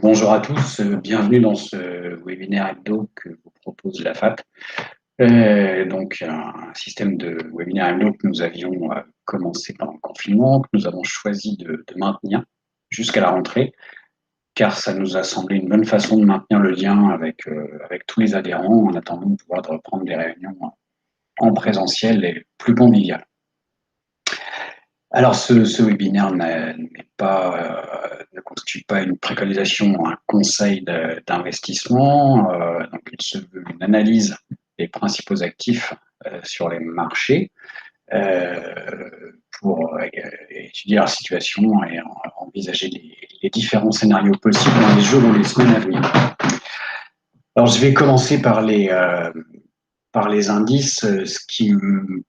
Bonjour à tous, bienvenue dans ce webinaire hebdo que vous propose la FAP. Donc un système de webinaire hebdo que nous avions commencé pendant le confinement, que nous avons choisi de maintenir jusqu'à la rentrée, car ça nous a semblé une bonne façon de maintenir le lien avec tous les adhérents en attendant de pouvoir reprendre des réunions en présentiel et plus conviviales. Alors, ce webinaire ne constitue pas une préconisation, un conseil d'investissement. Donc, il se veut une analyse des principaux actifs sur les marchés pour étudier leur situation et envisager les différents scénarios possibles dans les jours ou les semaines à venir. Alors, je vais commencer par les indices. Ce qui,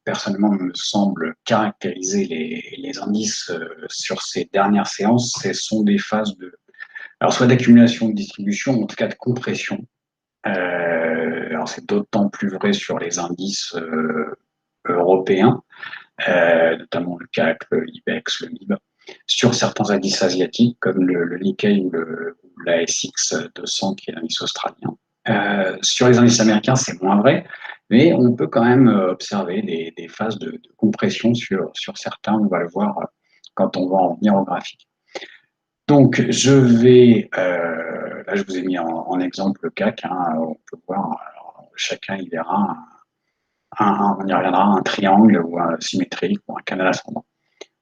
personnellement, me semble caractériser les indices sur ces dernières séances, ce sont des phases alors soit d'accumulation, de distribution, ou en tout cas de compression. Alors c'est d'autant plus vrai sur les indices européens, notamment le CAC, le IBEX, le MIB. Sur certains indices asiatiques, comme le Nikkei ou la SX 200, qui est l'indice australien. Sur les indices américains, c'est moins vrai, mais on peut quand même observer des phases de compression sur certains. On va le voir quand on va en venir au graphique. Donc, là, je vous ai mis en exemple le CAC. On peut voir, alors, chacun il verra on y reviendra, un triangle ou un symétrique ou un canal ascendant.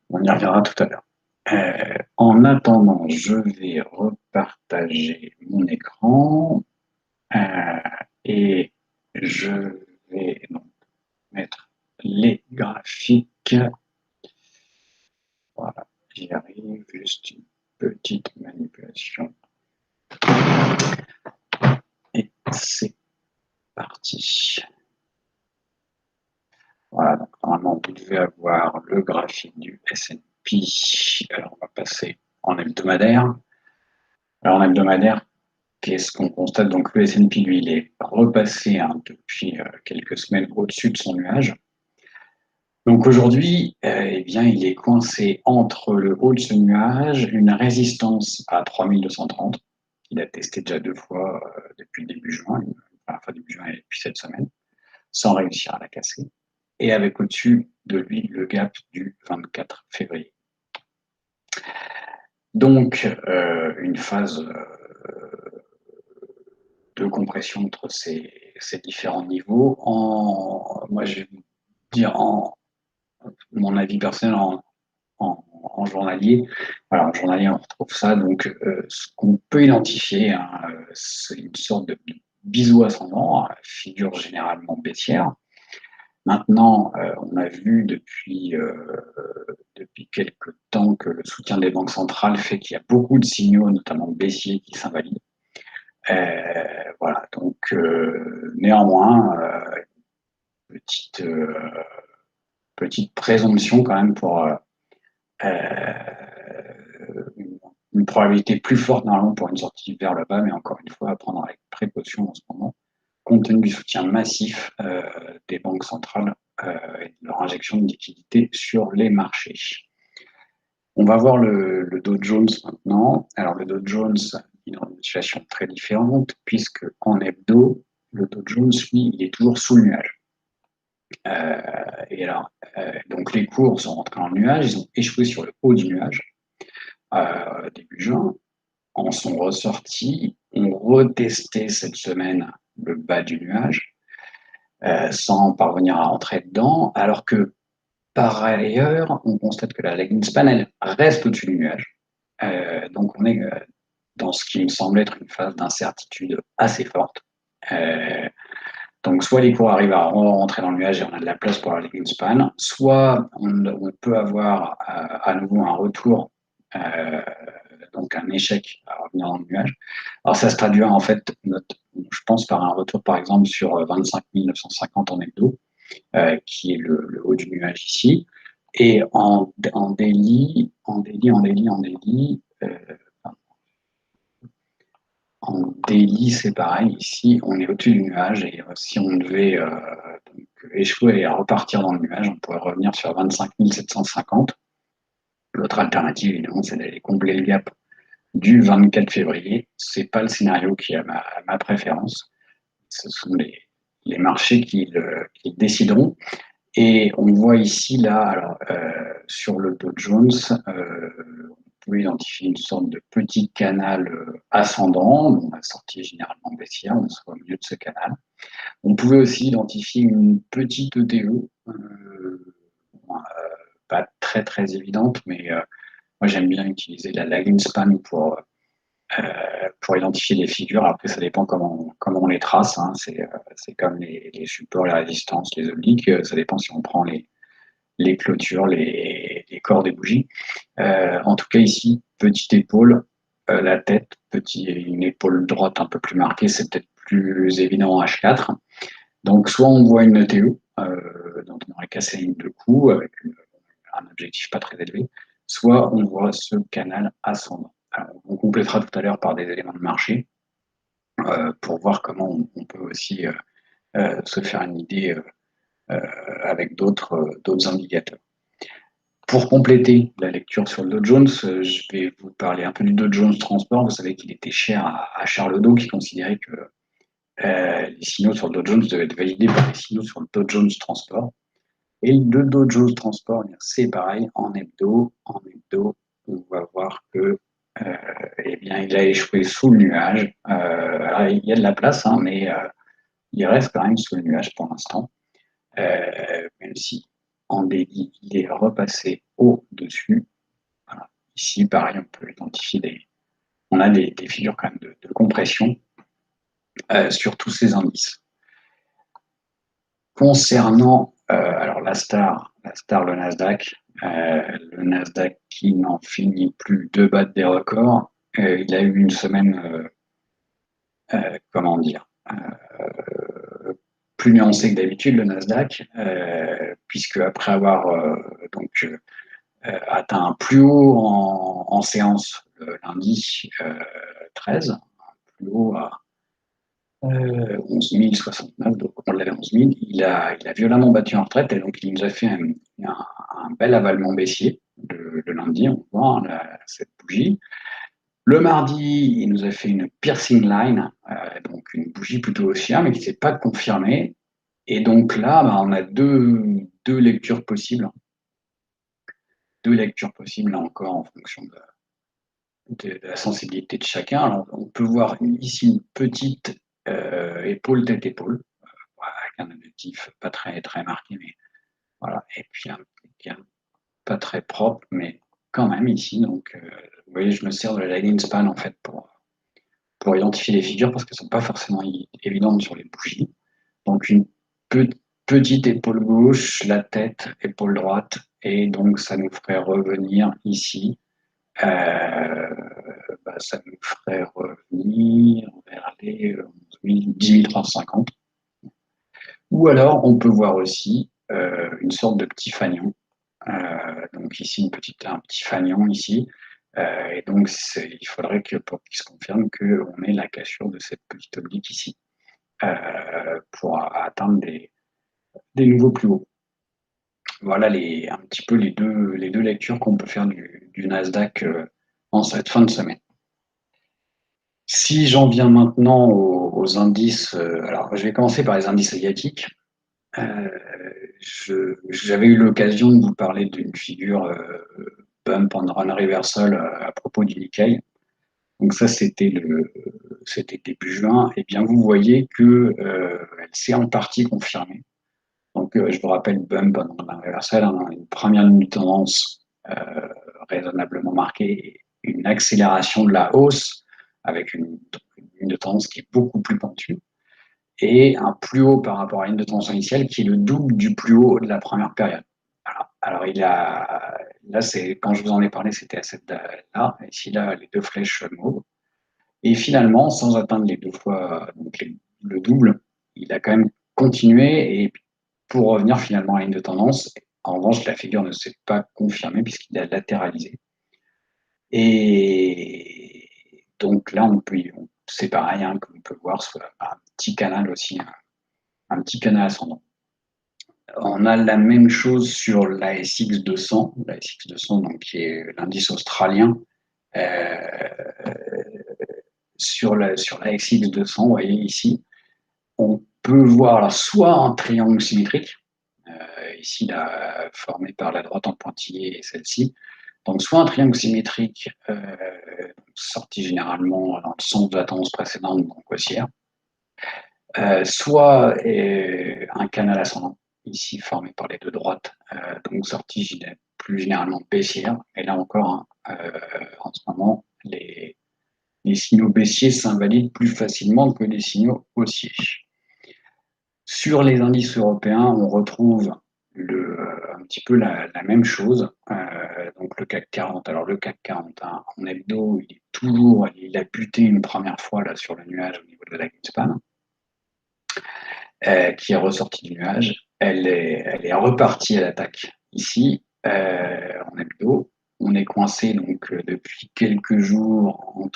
On y reviendra tout à l'heure. En attendant, je vais repartager mon écran. Et je vais donc mettre les graphiques. Voilà, j'y arrive, juste une petite manipulation. Et c'est parti. Voilà, donc normalement, vous devez avoir le graphique du S&P. Alors, on va passer en hebdomadaire. Alors, en hebdomadaire, qu'est-ce qu'on constate? Donc, le S&P, lui, il est repassé depuis quelques semaines au-dessus de son nuage. Donc aujourd'hui, eh bien, il est coincé entre le haut de ce nuage, une résistance à 3230, qu'il a testé déjà 2 fois depuis le début juin, enfin début juin et depuis cette semaine, sans réussir à la casser, et avec au-dessus de lui le gap du 24 février. Donc une phase de compression entre ces différents niveaux. Moi, je vais vous dire mon avis personnel en journalier. Alors, en journalier, on retrouve ça. Donc, ce qu'on peut identifier, c'est une sorte de biseau ascendant, figure généralement baissière. Maintenant, on a vu depuis quelques temps que le soutien des banques centrales fait qu'il y a beaucoup de signaux, notamment baissiers, qui s'invalident. Voilà, donc néanmoins, petite présomption quand même pour une probabilité plus forte normalement pour une sortie vers le bas, mais encore une fois à prendre avec précaution en ce moment, compte tenu du soutien massif des banques centrales et de leur injection de liquidités sur les marchés. On va voir le Dow Jones maintenant. Alors le Dow Jones est dans une situation très différente, puisque en hebdo, le Dow Jones, lui, il est toujours sous le nuage. Et alors, donc les cours sont rentrés dans le nuage, ils ont échoué sur le haut du nuage début juin, en sont ressortis, ont retesté cette semaine le bas du nuage, sans parvenir à rentrer dedans, alors que par ailleurs, on constate que la lagging span, elle reste au-dessus du nuage. Donc on est dans ce qui me semble être une phase d'incertitude assez forte. Donc soit les cours arrivent à rentrer dans le nuage et on a de la place pour la lagging span, soit on peut avoir à nouveau un retour, donc un échec à revenir dans le nuage. Alors ça se traduira en fait, je pense, par un retour par exemple sur 25 950 en hebdo, qui est le haut du nuage ici. Et en daily, c'est pareil. Ici, on est au-dessus du nuage et si on devait donc, échouer et repartir dans le nuage, on pourrait revenir sur 25 750. L'autre alternative, évidemment, c'est d'aller combler le gap du 24 février. C'est pas le scénario qui a ma préférence. Ce sont les marchés qui décideront. Et on voit ici, là, alors, sur le Dow Jones, on peut identifier une sorte de petit canal ascendant, dont la sortie est généralement baissière, on soit au milieu de ce canal. On pouvait aussi identifier une petite ETE, pas très très évidente, mais moi j'aime bien utiliser la lagging span pour identifier les figures. Après, ça dépend comment on les trace, hein. C'est comme les supports, les résistances, les obliques. Ça dépend si on prend les clôtures, les corps des bougies. En tout cas, ici, petite épaule, la tête, une épaule droite un peu plus marquée, c'est peut-être plus évident en H4. Donc, soit on voit une ETE, dont on aurait cassé une de coups avec un objectif pas très élevé, soit on voit ce canal ascendant. Alors, on complétera tout à l'heure par des éléments de marché pour voir comment on peut aussi se faire une idée avec d'autres indicateurs. Pour compléter la lecture sur le Dow Jones, je vais vous parler un peu du Dow Jones Transport. Vous savez qu'il était cher à Charles Dow, qui considérait que les signaux sur le Dow Jones devaient être validés par les signaux sur le Dow Jones Transport. Et le Dow Jones Transport, c'est pareil, en hebdo, on va voir que eh bien, il a échoué sous le nuage. Alors, il y a de la place, hein, mais il reste quand même sous le nuage pour l'instant, même si en daily, il est repassé au-dessus. Voilà. Ici, pareil, on peut identifier on a des figures quand même de compression sur tous ces indices. Concernant alors le Nasdaq qui n'en finit plus de battre des records, il a eu une semaine, comment dire, plus nuancée que d'habitude, le Nasdaq, puisque après avoir atteint un plus haut en séance le lundi 13, plus haut à 11 069, donc on l'avait 11 000, il a violemment battu en retraite et donc il nous a fait un bel avalement baissier le lundi, on voit hein, cette bougie. Le mardi, il nous a fait une piercing line, donc une bougie plutôt haussière, mais qui ne s'est pas confirmée. Et donc là, bah, on a deux lectures possibles. Deux lectures possibles, là encore, en fonction de la sensibilité de chacun. Alors, on peut voir ici une petite épaule, tête-épaule, avec un objectif pas très, très marqué, mais voilà. Et puis un pas très propre, mais quand même ici. Donc, vous voyez, je me sers de la lagging span en fait pour identifier les figures parce qu'elles ne sont pas forcément évidentes sur les bougies. Donc, une petite épaule gauche, la tête, épaule droite, et donc ça nous ferait revenir ici. Ça nous ferait revenir vers les 10 350. Ou alors, on peut voir aussi une sorte de petit fanion. Donc ici, un petit fanion ici. Et donc, il faudrait que pour qu'il se confirme qu'on ait la cassure de cette petite oblique ici pour atteindre des nouveaux plus hauts. Voilà un petit peu les deux lectures qu'on peut faire du Nasdaq en cette fin de semaine. Si j'en viens maintenant aux indices, alors je vais commencer par les indices asiatiques. J'avais eu l'occasion de vous parler d'une figure bump and run reversal à propos du Nikkei. Donc ça, c'était début juin. Et bien, vous voyez que elle s'est en partie confirmée. Donc, je vous rappelle, bump and run reversal, hein, une première ligne de tendance raisonnablement marquée, une accélération de la hausse avec une ligne de tendance qui est beaucoup plus pentue et un plus haut par rapport à la ligne de tendance initiale qui est le double du plus haut de la première période. Voilà. Alors, là, quand je vous en ai parlé, c'était à cette date-là. Ici, là, les deux flèches mauves. Et finalement, sans atteindre les deux fois donc le double, il a quand même continué et pour revenir finalement à la ligne de tendance. En revanche, la figure ne s'est pas confirmée puisqu'il a latéralisé. Et donc là, c'est pareil, hein, comme on peut voir, un petit canal aussi, un petit canal ascendant. On a la même chose sur la SX200, donc, qui est l'indice australien, Sur la SX200, vous voyez ici, on peut voir alors, soit un triangle symétrique, ici là, formé par la droite en pointillé et celle-ci. Donc soit un triangle symétrique sorti généralement dans le sens de la tendance précédente, donc haussière, soit un canal ascendant, ici formé par les deux droites, donc sorti plus généralement baissière. Et là encore, hein, en ce moment, les signaux baissiers s'invalident plus facilement que les signaux haussiers. Sur les indices européens, on retrouve un petit peu la même chose. Donc le CAC 40. Alors le CAC 40, hein, en hebdo, il a buté une première fois là, sur le nuage au niveau de la Greenspan, qui est ressortie du nuage. Elle est repartie à l'attaque ici, en hebdo. On est coincé donc depuis quelques jours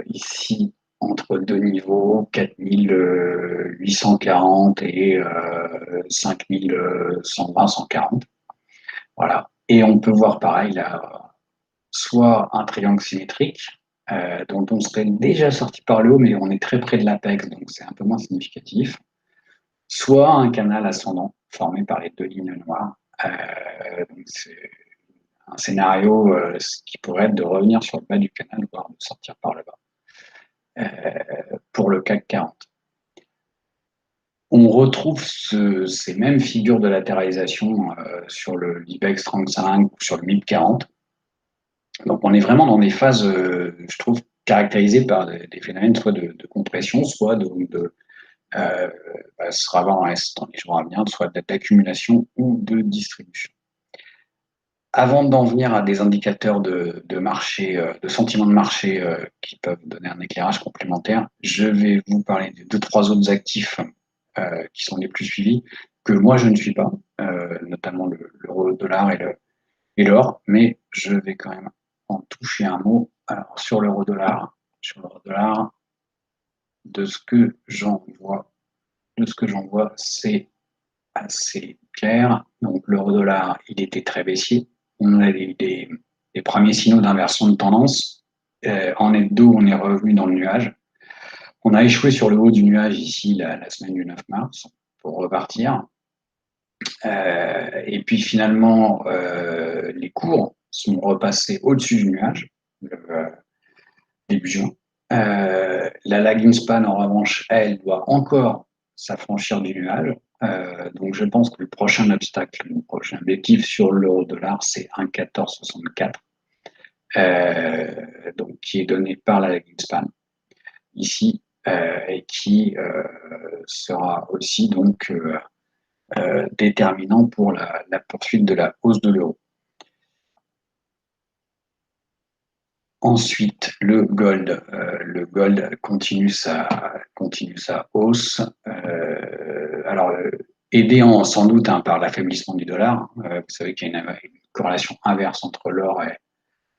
ici entre deux niveaux, 4840 et 5120-140. Voilà. Et on peut voir pareil là, soit un triangle symétrique, dont on serait déjà sorti par le haut, mais on est très près de l'apex, donc c'est un peu moins significatif. Soit un canal ascendant formé par les deux lignes noires. Donc c'est un scénario qui pourrait être de revenir sur le bas du canal, voire de sortir par le bas. Pour le CAC 40. On retrouve ces mêmes figures de latéralisation sur le l'IBEX 35 ou sur le MIB 40. Donc on est vraiment dans des phases, je trouve, caractérisées par des phénomènes soit de compression, soit ce sera dans les jours à venir, soit d'accumulation ou de distribution. Avant d'en venir à des indicateurs de marché, de sentiment de marché qui peuvent donner un éclairage complémentaire, je vais vous parler de deux, trois autres actifs qui sont les plus suivis, que moi je ne suis pas, notamment l'euro-dollar et l'or, mais je vais quand même en toucher un mot. Alors, sur l'euro-dollar, de ce que j'en vois, c'est assez clair. Donc l'euro-dollar, il était très baissier. On a des premiers signaux d'inversion de tendance. En hebdo, on est revenu dans le nuage. On a échoué sur le haut du nuage ici la semaine du 9 mars pour repartir. Et puis finalement, les cours sont repassés au-dessus du nuage début juin. La lagging span, en revanche, elle doit encore s'affranchir du nuage. Donc je pense que le prochain obstacle, le prochain objectif sur l'euro-dollar, c'est 1,1464, donc qui est donné par la lagging span ici, et qui sera aussi donc déterminant pour la poursuite de la hausse de l'euro. Ensuite, le gold. Le gold continue sa hausse. Alors, aidé sans doute sans doute par l'affaiblissement du dollar. Vous savez qu'il y a une corrélation inverse entre l'or et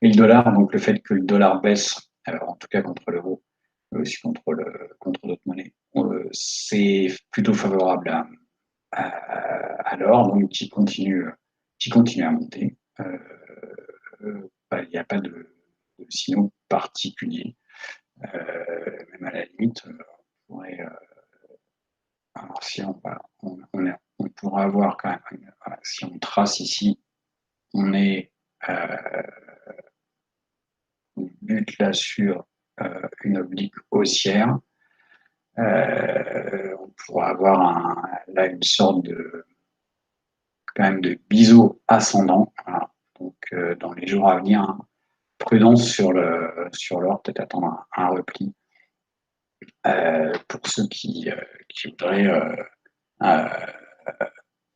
le dollar. Donc, le fait que le dollar baisse, en tout cas contre l'euro, mais aussi contre d'autres monnaies, c'est plutôt favorable à l'or, donc qui continue à monter. Il n'y a pas de signaux particuliers. Même à la limite, on pourrait, alors si on pourra avoir quand même, si on trace ici, on est on bute là sur une oblique haussière. On pourra avoir là une sorte quand même de biseau ascendant. Voilà. Donc dans les jours à venir, hein, prudence sur l'or, peut-être attendre un repli pour ceux qui voudraient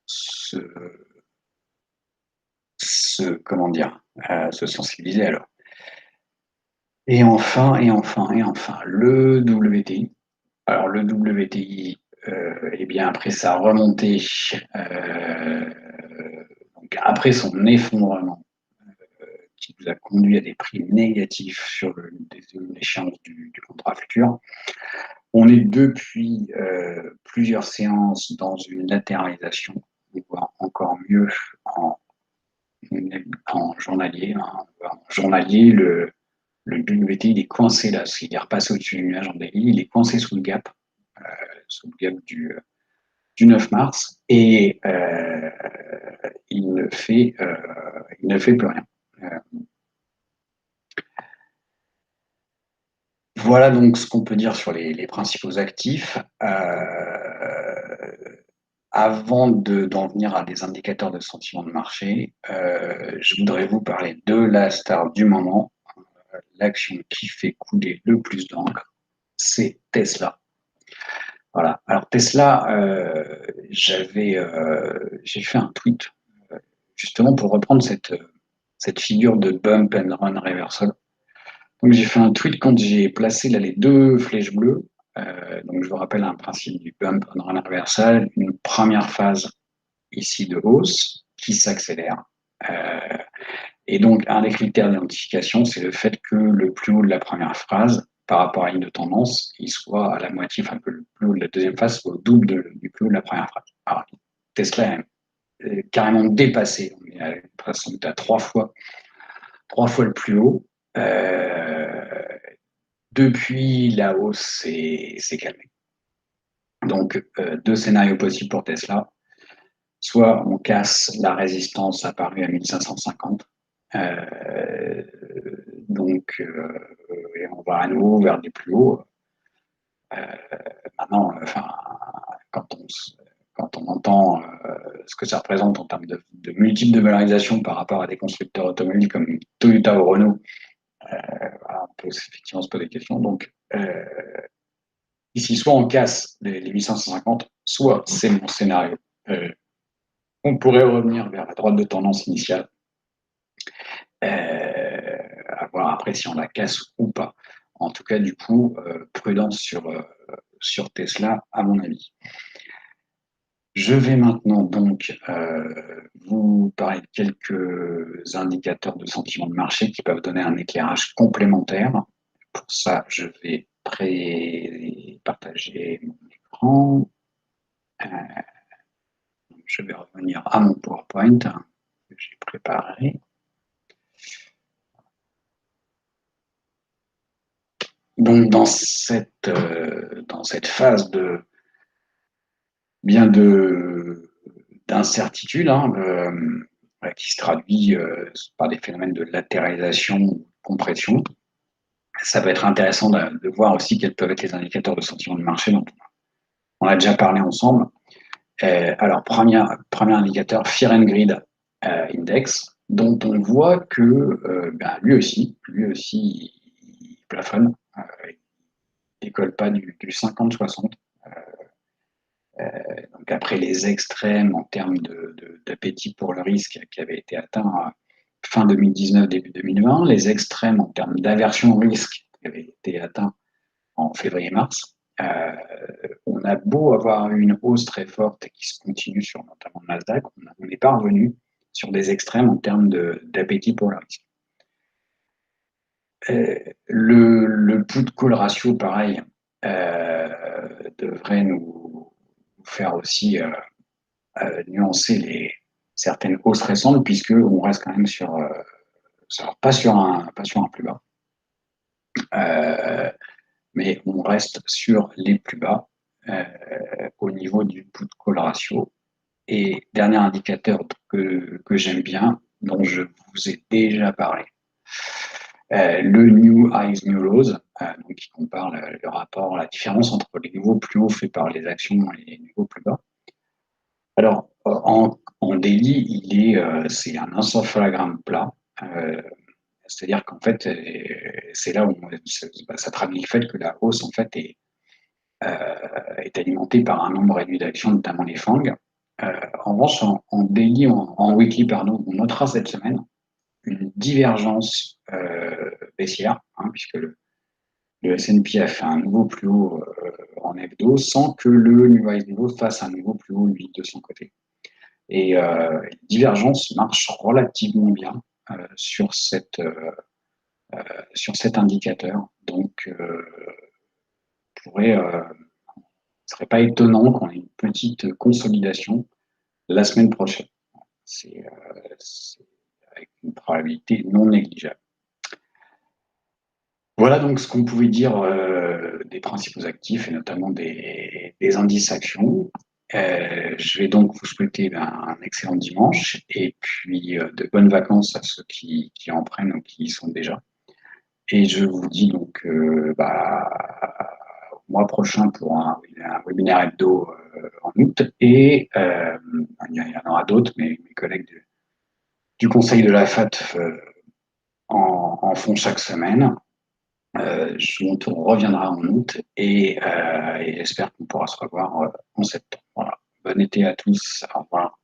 se, comment dire, se sensibiliser à l'or. Et enfin, le WTI. Alors le WTI, eh bien après sa remontée, donc après son effondrement, qui nous a conduit à des prix négatifs sur l'échéance du contrat futur. On est depuis plusieurs séances dans une latéralisation, voire encore mieux en en journalier. Hein. En journalier, le WT, il est coincé là. Il est repassé au-dessus du nuage en daily. Il est coincé sous le gap du 9 mars. Et il ne fait plus rien. Voilà donc ce qu'on peut dire sur les principaux actifs. Avant d'en venir à des indicateurs de sentiment de marché, je voudrais vous parler de la star du moment, l'action qui fait couler le plus d'encre, c'est Tesla. Voilà. Alors Tesla, j'ai fait un tweet justement pour reprendre cette figure de bump and run reversal. Donc j'ai fait un tweet quand j'ai placé là, les deux flèches bleues. Donc je vous rappelle un principe du bump and run reversal, une première phase ici de hausse qui s'accélère. Et donc un des critères d'identification, c'est le fait que le plus haut de la première phase par rapport à la ligne de tendance, il soit à la moitié, enfin que le plus haut de la deuxième phase soit au double du plus haut de la première phase. Alors, Tesla est carrément dépassé, on est à trois fois le plus haut. Depuis, la hausse s'est calmée. Donc, deux scénarios possibles pour Tesla. Soit on casse la résistance apparue à 1550, et on va à nouveau vers du plus haut. Maintenant, enfin, quand on, quand on entend ce que ça représente en termes de multiples de valorisation par rapport à des constructeurs automobiles comme Toyota ou Renault, voilà, on peut effectivement se poser des questions. Donc, ici, soit on casse les 1550, soit c'est mon scénario. On pourrait revenir vers la droite de tendance initiale, à voir après si on la casse ou pas. En tout cas, du coup, prudence sur Tesla, à mon avis. Je vais maintenant donc vous parler de quelques indicateurs de sentiment de marché qui peuvent donner un éclairage complémentaire. Pour ça, je vais partager mon écran. Je vais revenir à mon PowerPoint que j'ai préparé. Donc, dans cette phase d'incertitude, hein, qui se traduit par des phénomènes de latéralisation ou de compression, ça peut être intéressant de voir aussi quels peuvent être les indicateurs de sentiment de marché dont on a déjà parlé ensemble. Alors, premier indicateur, Fear and Greed Index, dont on voit que lui aussi, il plafonne, il décolle pas du 50-60. Donc après les extrêmes en termes d'appétit pour le risque qui avait été atteint fin 2019, début 2020, les extrêmes en termes d'aversion au risque qui avaient été atteints en février-mars. On a beau avoir eu une hausse très forte et qui se continue sur notamment le Nasdaq, on n'est pas revenu sur des extrêmes en termes d'appétit pour le risque. Le put-call ratio, pareil, devrait nous faire aussi nuancer certaines hausses récentes, puisqu'on reste quand même pas sur un plus bas, mais on reste sur les plus bas au niveau du put-call ratio. Et dernier indicateur que j'aime bien, dont je vous ai déjà parlé, le New Highs, New Lows, donc qui compare le rapport, la différence entre les niveaux plus hauts faits par les actions et les niveaux plus bas. Alors, en daily, c'est un encephalogramme plat, c'est-à-dire qu'en fait, c'est là où ça traduit le fait que la hausse en fait est alimentée par un nombre réduit d'actions, notamment les FANG. En revanche, en daily, en weekly, pardon, on notera cette semaine une divergence baissière, hein, puisque le S&P a fait un nouveau plus haut en hebdo, sans que le New Highs New Lows fasse un nouveau plus haut, lui, de son côté. Et divergence marche relativement bien sur cet indicateur. Donc, ce ne serait pas étonnant qu'on ait une petite consolidation la semaine prochaine. C'est avec une probabilité non négligeable. Voilà donc ce qu'on pouvait dire des principaux actifs et notamment des indices actions. Je vais donc vous souhaiter un excellent dimanche et puis de bonnes vacances à ceux qui en prennent ou qui y sont déjà. Et je vous dis donc au mois prochain pour un webinaire hebdo en août et il y en aura d'autres, mais mes collègues du conseil de la FAT en font chaque semaine. Mon tour reviendra en août et j'espère qu'on pourra se revoir en septembre. Voilà. Bon été à tous. Au revoir.